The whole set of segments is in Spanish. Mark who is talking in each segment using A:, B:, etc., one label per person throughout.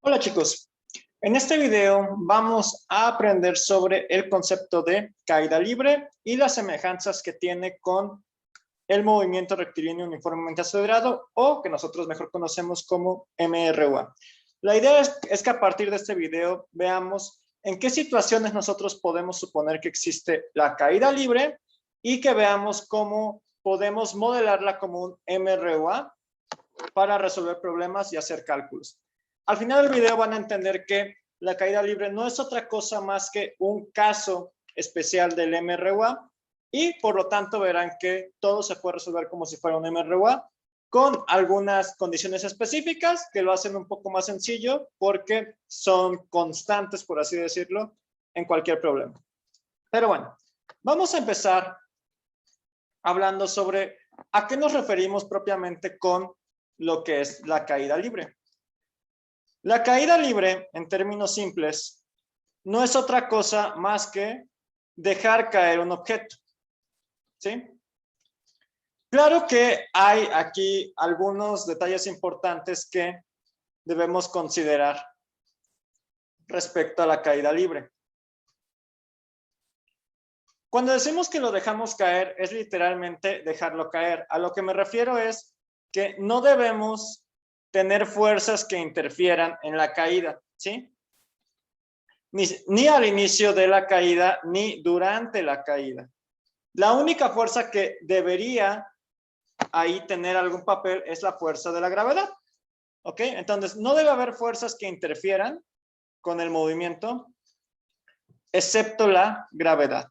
A: Hola chicos, en este video vamos a aprender sobre el concepto de caída libre y las semejanzas que tiene con el movimiento rectilíneo uniformemente acelerado o que nosotros mejor conocemos como MRUA. La idea es que a partir de este video veamos en qué situaciones nosotros podemos suponer que existe la caída libre y que veamos cómo podemos modelarla como un MRUA para resolver problemas y hacer cálculos. Al final del video van a entender que la caída libre no es otra cosa más que un caso especial del MRUA y por lo tanto verán que todo se puede resolver como si fuera un MRUA con algunas condiciones específicas que lo hacen un poco más sencillo porque son constantes, por así decirlo, en cualquier problema. Pero bueno, vamos a empezar hablando sobre a qué nos referimos propiamente con lo que es la caída libre. La caída libre, en términos simples, no es otra cosa más que dejar caer un objeto, ¿sí? Claro que hay aquí algunos detalles importantes que debemos considerar respecto a la caída libre. Cuando decimos que lo dejamos caer, es literalmente dejarlo caer. A lo que me refiero es que no debemos tener fuerzas que interfieran en la caída, ¿sí? Ni al inicio de la caída, ni durante la caída. La única fuerza que debería ahí tener algún papel es la fuerza de la gravedad, ¿ok? Entonces, no debe haber fuerzas que interfieran con el movimiento, excepto la gravedad.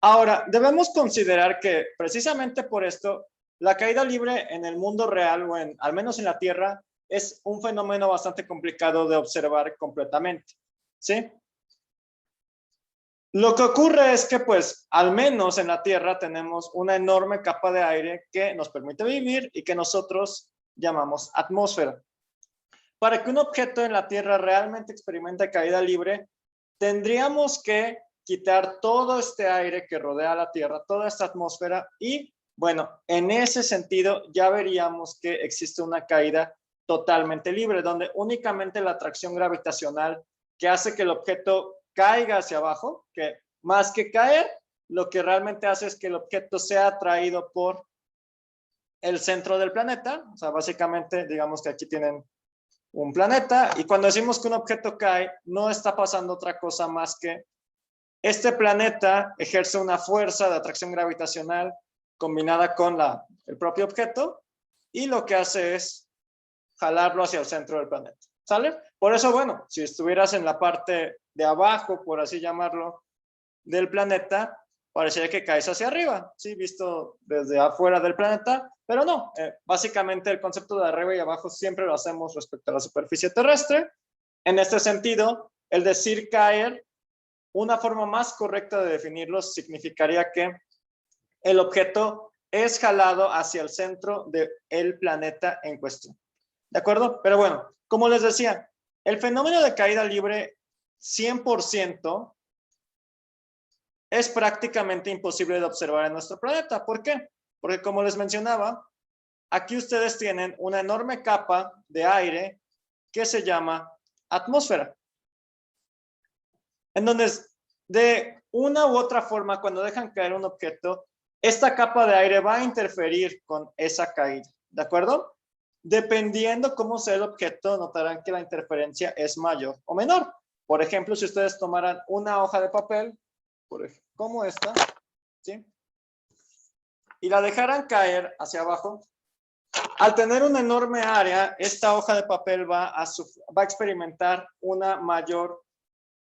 A: Ahora, debemos considerar que precisamente por esto, la caída libre en el mundo real o al menos en la Tierra es un fenómeno bastante complicado de observar completamente, ¿sí? Lo que ocurre es que, pues, al menos en la Tierra tenemos una enorme capa de aire que nos permite vivir y que nosotros llamamos atmósfera. Para que un objeto en la Tierra realmente experimente caída libre, tendríamos que quitar todo este aire que rodea la Tierra, toda esta atmósfera y, bueno, en ese sentido ya veríamos que existe una caída totalmente libre, donde únicamente la atracción gravitacional que hace que el objeto caiga hacia abajo, que más que caer, lo que realmente hace es que el objeto sea atraído por el centro del planeta. O sea, básicamente, digamos que aquí tienen un planeta y cuando decimos que un objeto cae, no está pasando otra cosa más que este planeta ejerce una fuerza de atracción gravitacional combinada con el propio objeto y lo que hace es jalarlo hacia el centro del planeta, ¿sale? Por eso, bueno, si estuvieras en la parte de abajo, por así llamarlo, del planeta, parecería que caes hacia arriba, ¿sí? Visto desde afuera del planeta, pero no, básicamente el concepto de arriba y abajo siempre lo hacemos respecto a la superficie terrestre. En este sentido, el decir caer, una forma más correcta de definirlo significaría que el objeto es jalado hacia el centro del planeta en cuestión. ¿De acuerdo? Pero bueno, como les decía, el fenómeno de caída libre 100% es prácticamente imposible de observar en nuestro planeta. ¿Por qué? Porque como les mencionaba, aquí ustedes tienen una enorme capa de aire que se llama atmósfera. En donde de una u otra forma, cuando dejan caer un objeto, esta capa de aire va a interferir con esa caída, ¿de acuerdo? Dependiendo cómo sea el objeto, notarán que la interferencia es mayor o menor. Por ejemplo, si ustedes tomaran una hoja de papel, por ejemplo, como esta, ¿sí? Y la dejaran caer hacia abajo, al tener una enorme área, esta hoja de papel va a experimentar una mayor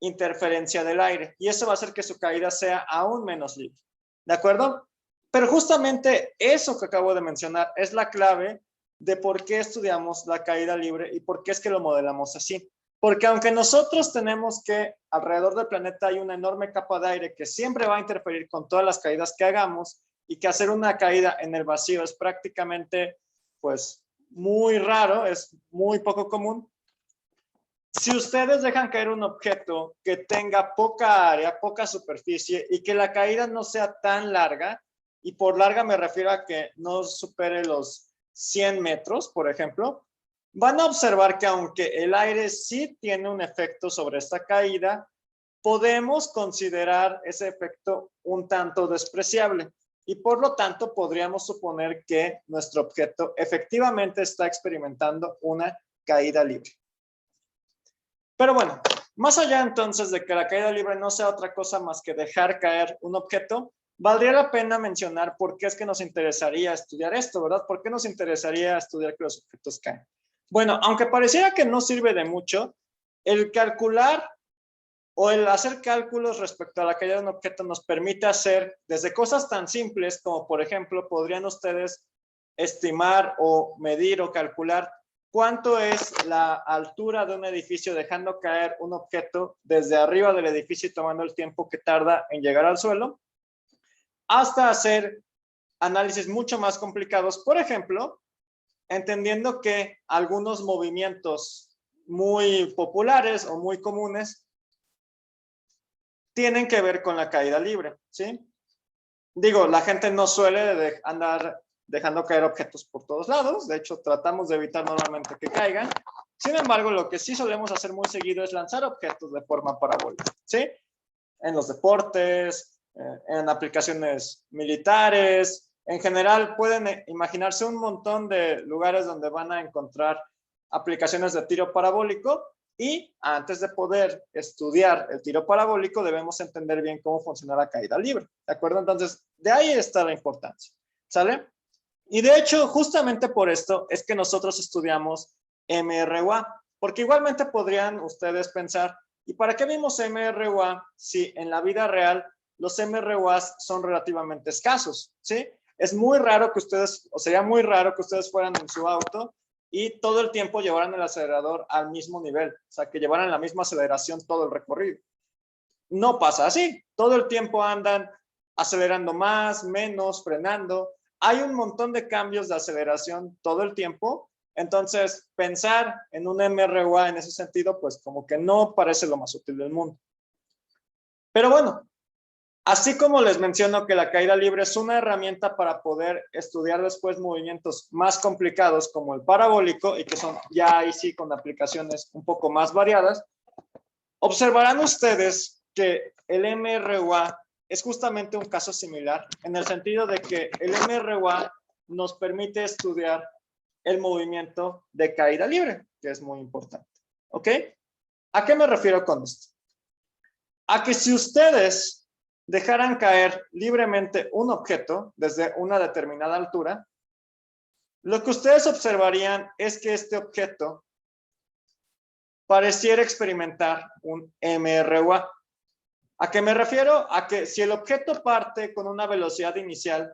A: interferencia del aire y eso va a hacer que su caída sea aún menos libre, ¿de acuerdo? Pero justamente eso que acabo de mencionar es la clave de por qué estudiamos la caída libre y por qué es que lo modelamos así. Porque aunque nosotros tenemos que alrededor del planeta hay una enorme capa de aire que siempre va a interferir con todas las caídas que hagamos y que hacer una caída en el vacío es prácticamente, pues, muy raro, es muy poco común. Si ustedes dejan caer un objeto que tenga poca área, poca superficie y que la caída no sea tan larga, y por larga me refiero a que no supere los 100 metros, por ejemplo, van a observar que aunque el aire sí tiene un efecto sobre esta caída, podemos considerar ese efecto un tanto despreciable y por lo tanto podríamos suponer que nuestro objeto efectivamente está experimentando una caída libre. Pero bueno, más allá entonces de que la caída libre no sea otra cosa más que dejar caer un objeto, valdría la pena mencionar por qué es que nos interesaría estudiar esto, ¿verdad? ¿Por qué nos interesaría estudiar que los objetos caen? Bueno, aunque pareciera que no sirve de mucho, el calcular o el hacer cálculos respecto a la caída de un objeto nos permite hacer desde cosas tan simples como, por ejemplo, podrían ustedes estimar o medir o calcular cuánto es la altura de un edificio dejando caer un objeto desde arriba del edificio y tomando el tiempo que tarda en llegar al suelo, hasta hacer análisis mucho más complicados, por ejemplo, entendiendo que algunos movimientos muy populares o muy comunes tienen que ver con la caída libre, ¿sí? Digo, la gente no suele andar dejando caer objetos por todos lados, de hecho tratamos de evitar normalmente que caigan. Sin embargo, lo que sí solemos hacer muy seguido es lanzar objetos de forma parabólica, ¿sí? En los deportes, en aplicaciones militares, en general pueden imaginarse un montón de lugares donde van a encontrar aplicaciones de tiro parabólico y antes de poder estudiar el tiro parabólico debemos entender bien cómo funciona la caída libre, ¿de acuerdo? Entonces, de ahí está la importancia, ¿sale? Y de hecho, justamente por esto es que nosotros estudiamos MRUA, porque igualmente podrían ustedes pensar, ¿y para qué vimos MRUA si en la vida real los MRUAs son relativamente escasos? ¿Sí? Es muy raro que ustedes, o sería muy raro que ustedes fueran en su auto y todo el tiempo llevaran el acelerador al mismo nivel, o sea, que llevaran la misma aceleración todo el recorrido. No pasa así, todo el tiempo andan acelerando más, menos, frenando. Hay un montón de cambios de aceleración todo el tiempo, entonces pensar en un MRUA en ese sentido, pues como que no parece lo más útil del mundo. Pero bueno, así como les menciono que la caída libre es una herramienta para poder estudiar después movimientos más complicados como el parabólico y que son ya ahí sí con aplicaciones un poco más variadas, observarán ustedes que el MRUA es justamente un caso similar en el sentido de que el MRUA nos permite estudiar el movimiento de caída libre, que es muy importante. ¿Ok? ¿A qué me refiero con esto? A que si ustedes dejaran caer libremente un objeto desde una determinada altura, lo que ustedes observarían es que este objeto pareciera experimentar un MRUA. ¿A qué me refiero? A que si el objeto parte con una velocidad inicial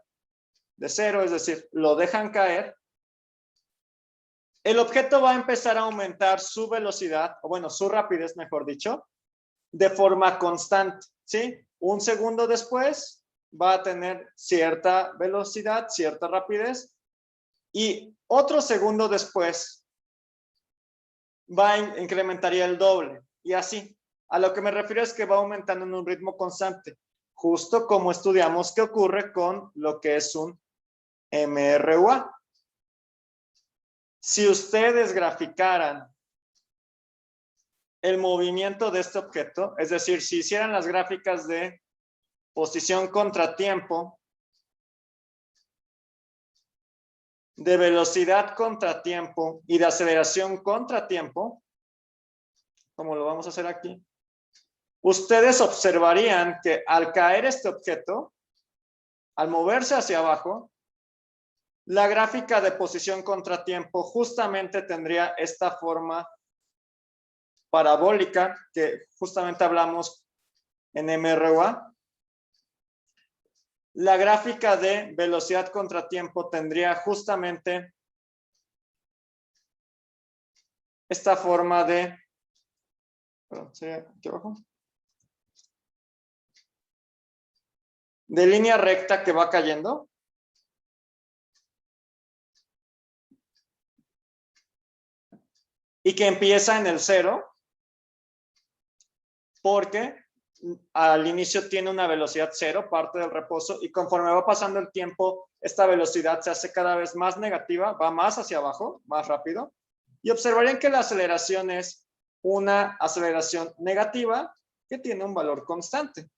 A: de 0, es decir, lo dejan caer, el objeto va a empezar a aumentar su velocidad, o bueno, su rapidez, mejor dicho, de forma constante, ¿sí? Un segundo después va a tener cierta velocidad, cierta rapidez, y otro segundo después va a incrementaría el doble, y así. A lo que me refiero es que va aumentando en un ritmo constante, justo como estudiamos que ocurre con lo que es un MRUA. Si ustedes graficaran el movimiento de este objeto, es decir, si hicieran las gráficas de posición contra tiempo, de velocidad contra tiempo y de aceleración contra tiempo, como lo vamos a hacer aquí, ustedes observarían que al caer este objeto, al moverse hacia abajo, la gráfica de posición contra tiempo justamente tendría esta forma parabólica que justamente hablamos en MRUA. La gráfica de velocidad contra tiempo tendría justamente esta forma de, aquí abajo, de línea recta que va cayendo. Y que empieza en el 0 porque al inicio tiene una velocidad cero, parte del reposo, y conforme va pasando el tiempo, esta velocidad se hace cada vez más negativa, va más hacia abajo, más rápido, y observarían que la aceleración es una aceleración negativa que tiene un valor constante.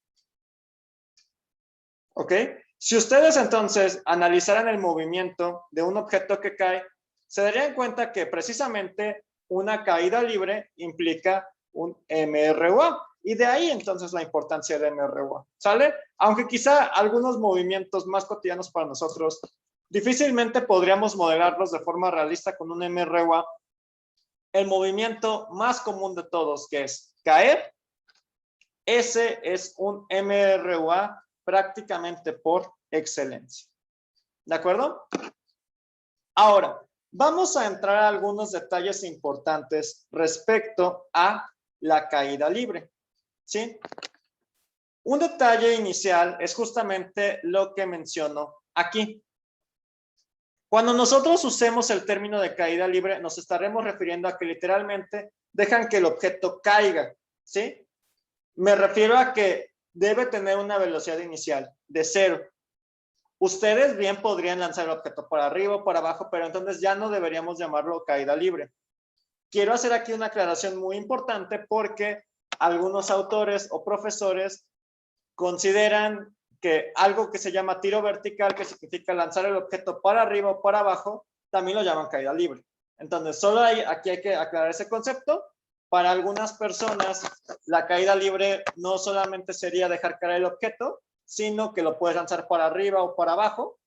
A: ¿Ok? Si ustedes entonces analizaran el movimiento de un objeto que cae, se darían cuenta que precisamente una caída libre implica un MRUA. Y de ahí entonces la importancia de MRUA, ¿sale? Aunque quizá algunos movimientos más cotidianos para nosotros difícilmente podríamos modelarlos de forma realista con un MRUA. El movimiento más común de todos, que es caer, ese es un MRUA prácticamente por excelencia. ¿De acuerdo? Ahora, vamos a entrar a algunos detalles importantes respecto a la caída libre. ¿Sí? Un detalle inicial es justamente lo que menciono aquí. Cuando nosotros usemos el término de caída libre, nos estaremos refiriendo a que literalmente dejan que el objeto caiga, ¿sí? Me refiero a que debe tener una velocidad inicial de 0. Ustedes bien podrían lanzar el objeto para arriba o para abajo, pero entonces ya no deberíamos llamarlo caída libre. Quiero hacer aquí una aclaración muy importante porque algunos autores o profesores consideran que algo que se llama tiro vertical, que significa lanzar el objeto para arriba o para abajo, también lo llaman caída libre. Entonces, solo aquí hay que aclarar ese concepto. Para algunas personas, la caída libre no solamente sería dejar caer el objeto, sino que lo puedes lanzar para arriba o para abajo,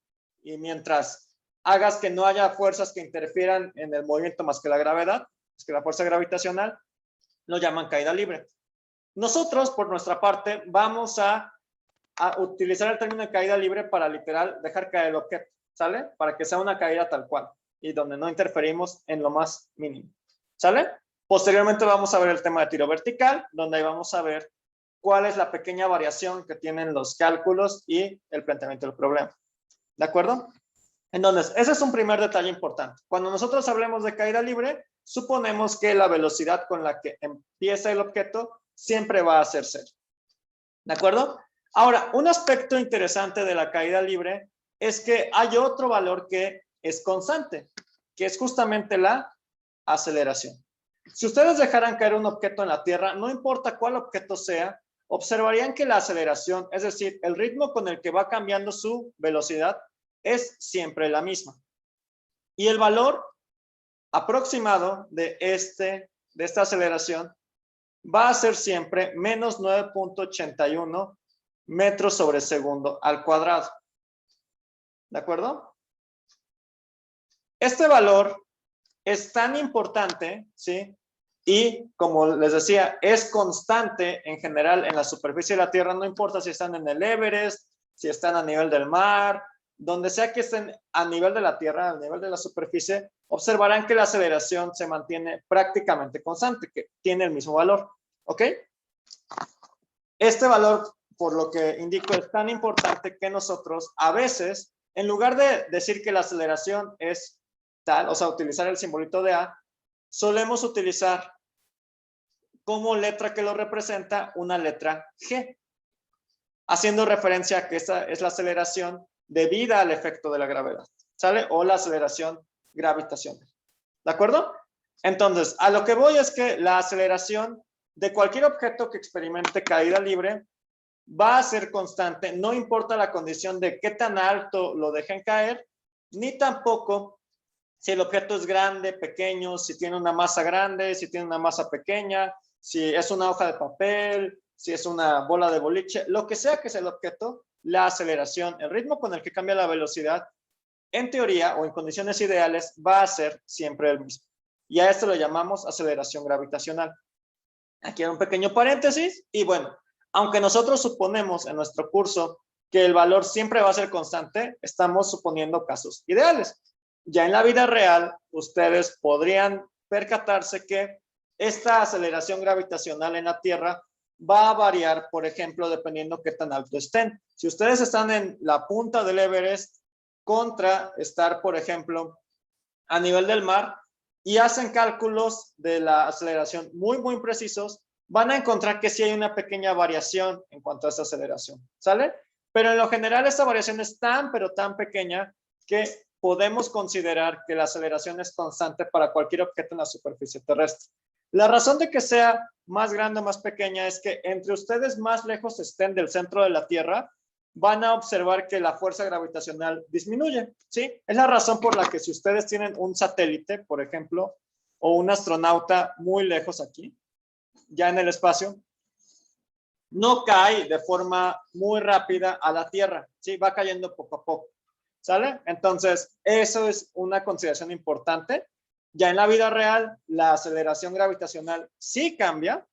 A: y mientras hagas que no haya fuerzas que interfieran en el movimiento más que la gravedad, más que la fuerza gravitacional, lo llaman caída libre. Nosotros, por nuestra parte, vamos a utilizar el término de caída libre para literal dejar caer el objeto, ¿sale? Para que sea una caída tal cual y donde no interferimos en lo más mínimo, ¿sale? Posteriormente vamos a ver el tema de tiro vertical, donde ahí vamos a ver cuál es la pequeña variación que tienen los cálculos y el planteamiento del problema. ¿De acuerdo? Entonces, ese es un primer detalle importante. Cuando nosotros hablemos de caída libre, suponemos que la velocidad con la que empieza el objeto siempre va a ser 0. ¿De acuerdo? Ahora, un aspecto interesante de la caída libre es que hay otro valor que es constante, que es justamente la aceleración. Si ustedes dejaran caer un objeto en la Tierra, no importa cuál objeto sea, observarían que la aceleración, es decir, el ritmo con el que va cambiando su velocidad, es siempre la misma. Y el valor aproximado de esta aceleración va a ser siempre menos 9.81 metros sobre segundo al cuadrado. ¿De acuerdo? Este valor es tan importante, ¿sí? Y como les decía, es constante en general en la superficie de la Tierra, no importa si están en el Everest, si están a nivel del mar, donde sea que estén a nivel de la Tierra, a nivel de la superficie, observarán que la aceleración se mantiene prácticamente constante, que tiene el mismo valor. ¿Ok? Este valor, por lo que indico, es tan importante que nosotros a veces, en lugar de decir que la aceleración es tal, o sea, utilizar el simbolito de A, solemos utilizar como letra que lo representa una letra G, haciendo referencia a que esta es la aceleración debida al efecto de la gravedad, ¿sale? O la aceleración gravitacional. ¿De acuerdo? Entonces, a lo que voy es que la aceleración de cualquier objeto que experimente caída libre va a ser constante, no importa la condición de qué tan alto lo dejen caer, ni tampoco si el objeto es grande, pequeño, si tiene una masa grande, si tiene una masa pequeña, si es una hoja de papel, si es una bola de boliche, lo que sea que sea el objeto, la aceleración, el ritmo con el que cambia la velocidad, en teoría o en condiciones ideales, va a ser siempre el mismo. Y a esto lo llamamos aceleración gravitacional. Aquí hay un pequeño paréntesis y bueno, aunque nosotros suponemos en nuestro curso que el valor siempre va a ser constante, estamos suponiendo casos ideales. Ya en la vida real, ustedes podrían percatarse que esta aceleración gravitacional en la Tierra va a variar, por ejemplo, dependiendo qué tan alto estén. Si ustedes están en la punta del Everest contra estar, por ejemplo, a nivel del mar y hacen cálculos de la aceleración muy, muy precisos, van a encontrar que sí hay una pequeña variación en cuanto a esa aceleración, ¿sale? Pero en lo general esta variación es tan, pero tan pequeña que podemos considerar que la aceleración es constante para cualquier objeto en la superficie terrestre. La razón de que sea más grande o más pequeña es que entre ustedes más lejos estén del centro de la Tierra, van a observar que la fuerza gravitacional disminuye, ¿sí? Es la razón por la que si ustedes tienen un satélite, por ejemplo, o un astronauta muy lejos aquí, ya en el espacio, no cae de forma muy rápida a la Tierra, ¿sí? Va cayendo poco a poco, ¿sale? Entonces, eso es una consideración importante. Ya en la vida real, la aceleración gravitacional sí cambia,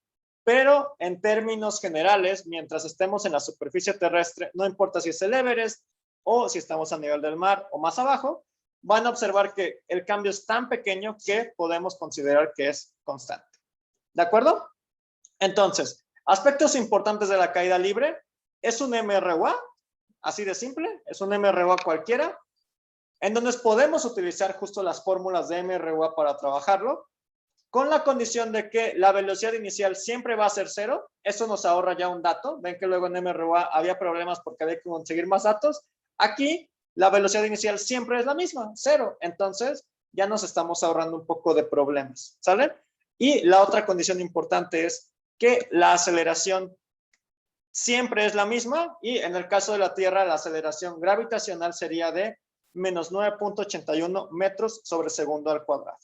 A: pero en términos generales, mientras estemos en la superficie terrestre, no importa si es el Everest o si estamos a nivel del mar o más abajo, van a observar que el cambio es tan pequeño que podemos considerar que es constante. ¿De acuerdo? Entonces, aspectos importantes de la caída libre, es un MRUA, así de simple, es un MRUA cualquiera, en donde podemos utilizar justo las fórmulas de MRUA para trabajarlo, con la condición de que la velocidad inicial siempre va a ser 0, eso nos ahorra ya un dato, ven que luego en MRUA había problemas porque había que conseguir más datos, aquí la velocidad inicial siempre es la misma, 0, entonces ya nos estamos ahorrando un poco de problemas, ¿sale? Y la otra condición importante es que la aceleración siempre es la misma y en el caso de la Tierra la aceleración gravitacional sería de menos 9.81 metros sobre segundo al cuadrado.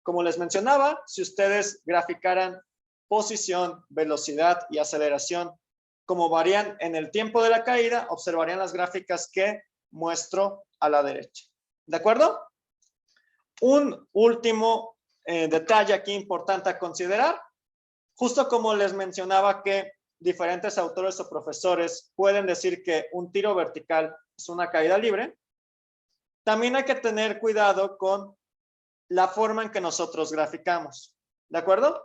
A: Como les mencionaba, si ustedes graficaran posición, velocidad y aceleración como varían en el tiempo de la caída, observarían las gráficas que muestro a la derecha. ¿De acuerdo? Un último detalle aquí importante a considerar. Justo como les mencionaba que diferentes autores o profesores pueden decir que un tiro vertical es una caída libre, también hay que tener cuidado con la forma en que nosotros graficamos. ¿De acuerdo?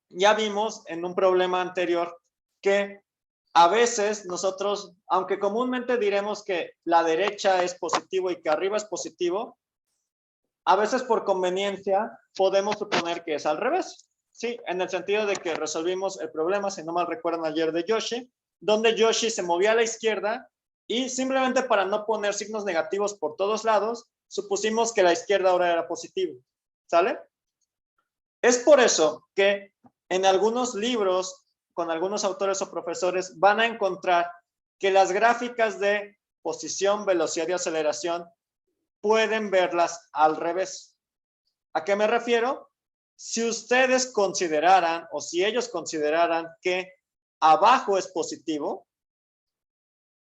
A: Ya vimos en un problema anterior que a veces nosotros, aunque comúnmente diremos que la derecha es positivo y que arriba es positivo, a veces por conveniencia podemos suponer que es al revés. Sí, en el sentido de que resolvimos el problema, si no mal recuerdan ayer, de Yoshi, donde Yoshi se movía a la izquierda y simplemente para no poner signos negativos por todos lados, supusimos que la izquierda ahora era positivo. ¿Sale? Es por eso que en algunos libros, con algunos autores o profesores, van a encontrar que las gráficas de posición, velocidad y aceleración pueden verlas al revés. ¿A qué me refiero? Si ustedes consideraran o si ellos consideraran que abajo es positivo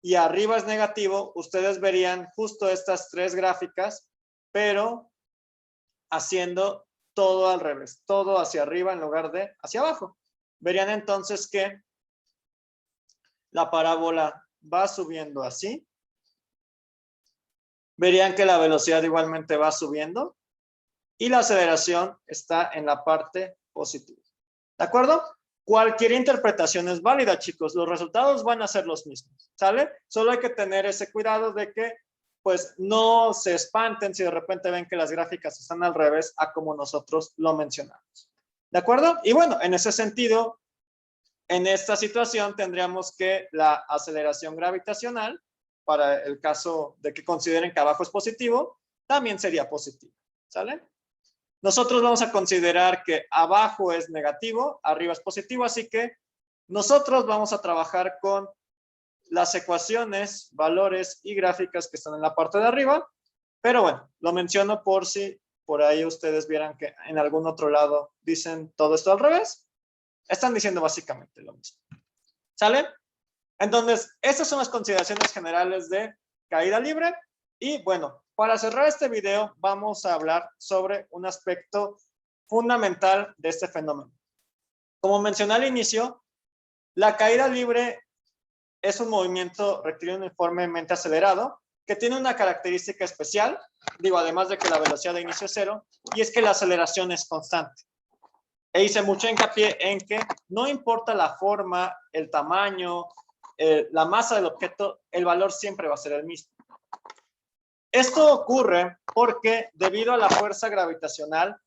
A: y arriba es negativo, ustedes verían justo estas tres gráficas, pero haciendo todo al revés, todo hacia arriba en lugar de hacia abajo. Verían entonces que la parábola va subiendo así. Verían que la velocidad igualmente va subiendo y la aceleración está en la parte positiva. ¿De acuerdo? Cualquier interpretación es válida, chicos. Los resultados van a ser los mismos, ¿sale? Solo hay que tener ese cuidado de que pues no se espanten si de repente ven que las gráficas están al revés a como nosotros lo mencionamos. ¿De acuerdo? Y bueno, en ese sentido, en esta situación tendríamos que la aceleración gravitacional, para el caso de que consideren que abajo es positivo, también sería positivo. ¿Sale? Nosotros vamos a considerar que abajo es negativo, arriba es positivo, así que nosotros vamos a trabajar con las ecuaciones, valores y gráficas que están en la parte de arriba, pero bueno, lo menciono por si por ahí ustedes vieran que en algún otro lado dicen todo esto al revés, están diciendo básicamente lo mismo. ¿Sale? Entonces, estas son las consideraciones generales de caída libre y bueno, para cerrar este video vamos a hablar sobre un aspecto fundamental de este fenómeno. Como mencioné al inicio, la caída libre es un movimiento rectilíneo uniformemente acelerado que tiene una característica especial, digo, además de que la velocidad de inicio es 0, y es que la aceleración es constante. E hice mucho hincapié en que no importa la forma, el tamaño, la masa del objeto, el valor siempre va a ser el mismo. Esto ocurre porque debido a la fuerza gravitacional,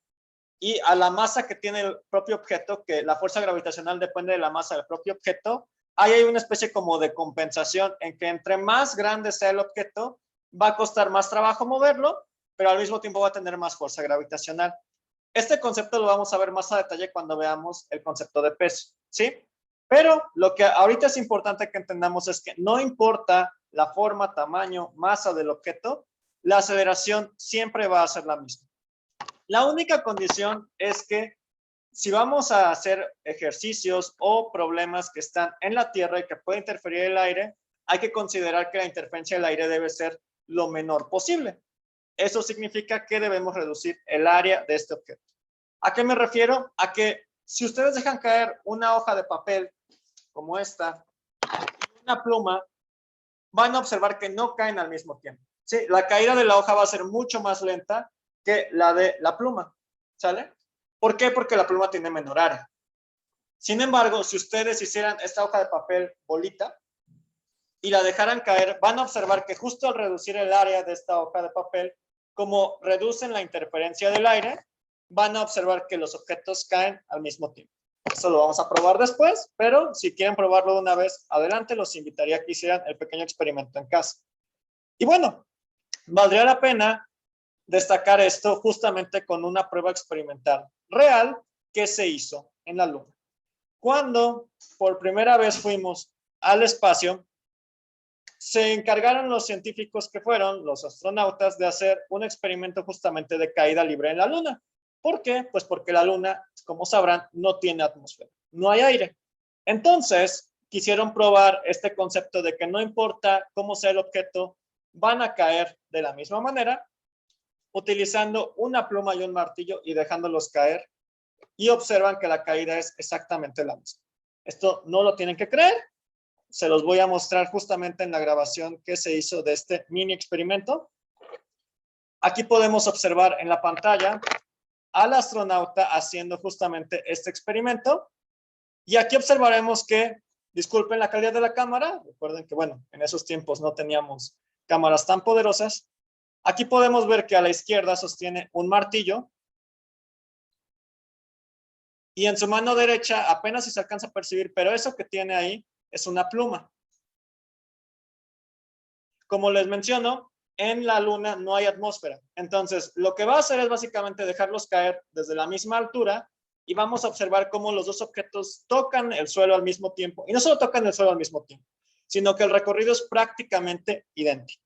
A: y a la masa que tiene el propio objeto, que la fuerza gravitacional depende de la masa del propio objeto, ahí hay una especie como de compensación en que entre más grande sea el objeto, va a costar más trabajo moverlo, pero al mismo tiempo va a tener más fuerza gravitacional. Este concepto lo vamos a ver más a detalle cuando veamos el concepto de peso, ¿sí? Pero lo que ahorita es importante que entendamos es que no importa la forma, tamaño, masa del objeto, la aceleración siempre va a ser la misma. La única condición es que si vamos a hacer ejercicios o problemas que están en la Tierra y que puede interferir el aire, hay que considerar que la interferencia del aire debe ser lo menor posible. Eso significa que debemos reducir el área de este objeto. ¿A qué me refiero? A que si ustedes dejan caer una hoja de papel como esta, una pluma, van a observar que no caen al mismo tiempo. ¿Sí? La caída de la hoja va a ser mucho más lenta que la de la pluma. ¿Sale? ¿Por qué? Porque la pluma tiene menor área. Sin embargo, si ustedes hicieran esta hoja de papel bolita y la dejaran caer, van a observar que justo al reducir el área de esta hoja de papel, como reducen la interferencia del aire, van a observar que los objetos caen al mismo tiempo. Eso lo vamos a probar después, pero si quieren probarlo de una vez, adelante, los invitaría a que hicieran el pequeño experimento en casa. Y bueno, valdría la pena destacar esto justamente con una prueba experimental real que se hizo en la Luna. Cuando por primera vez fuimos al espacio, se encargaron los científicos que fueron los astronautas de hacer un experimento justamente de caída libre en la Luna. ¿Por qué? Pues porque la Luna, como sabrán, no tiene atmósfera, no hay aire. Entonces, quisieron probar este concepto de que no importa cómo sea el objeto, van a caer de la misma manera, utilizando una pluma y un martillo y dejándolos caer, y observan que la caída es exactamente la misma. Esto no lo tienen que creer, se los voy a mostrar justamente en la grabación que se hizo de este mini experimento. Aquí podemos observar en la pantalla al astronauta haciendo justamente este experimento, y aquí observaremos que, disculpen la calidad de la cámara, recuerden que bueno, en esos tiempos no teníamos cámaras tan poderosas. Aquí podemos ver que a la izquierda sostiene un martillo y en su mano derecha apenas si se alcanza a percibir, pero eso que tiene ahí es una pluma. Como les menciono, en la Luna no hay atmósfera. Entonces, lo que va a hacer es básicamente dejarlos caer desde la misma altura y vamos a observar cómo los dos objetos tocan el suelo al mismo tiempo. Y no solo tocan el suelo al mismo tiempo, sino que el recorrido es prácticamente idéntico.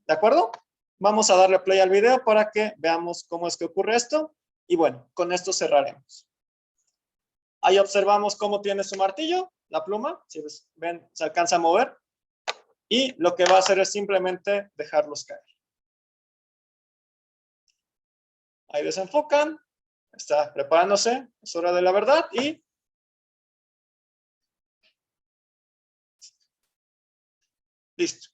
A: ¿De acuerdo? Vamos a darle play al video para que veamos cómo es que ocurre esto. Y bueno, con esto cerraremos. Ahí observamos cómo tiene su martillo, la pluma. Si ven, se alcanza a mover. Y lo que va a hacer es simplemente dejarlos caer. Ahí desenfocan. Está preparándose. Es hora de la verdad. Y listo.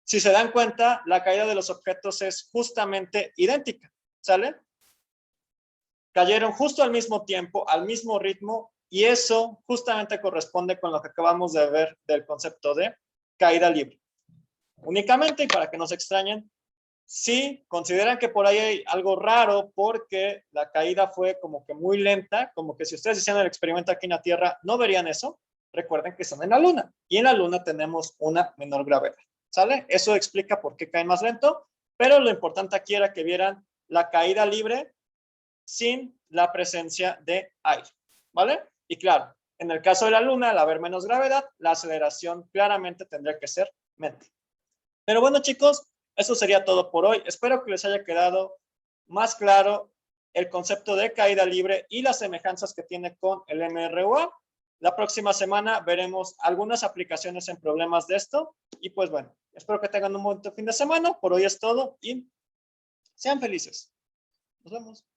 A: Si se dan cuenta, la caída de los objetos es justamente idéntica. ¿Sale? Cayeron justo al mismo tiempo, al mismo ritmo, y eso justamente corresponde con lo que acabamos de ver del concepto de caída libre. Únicamente, y para que no se extrañen, si consideran que por ahí hay algo raro porque la caída fue como que muy lenta, como que si ustedes hicieran el experimento aquí en la Tierra no verían eso, recuerden que están en la Luna, y en la Luna tenemos una menor gravedad. ¿Sale? Eso explica por qué caen más lento, pero lo importante aquí era que vieran la caída libre sin la presencia de aire, ¿vale? Y claro, en el caso de la Luna, al haber menos gravedad, la aceleración claramente tendría que ser menor. Pero bueno, chicos, eso sería todo por hoy. Espero que les haya quedado más claro el concepto de caída libre y las semejanzas que tiene con el MRUA. La próxima semana veremos algunas aplicaciones en problemas de esto. Y pues bueno, espero que tengan un buen fin de semana. Por hoy es todo y sean felices. Nos vemos.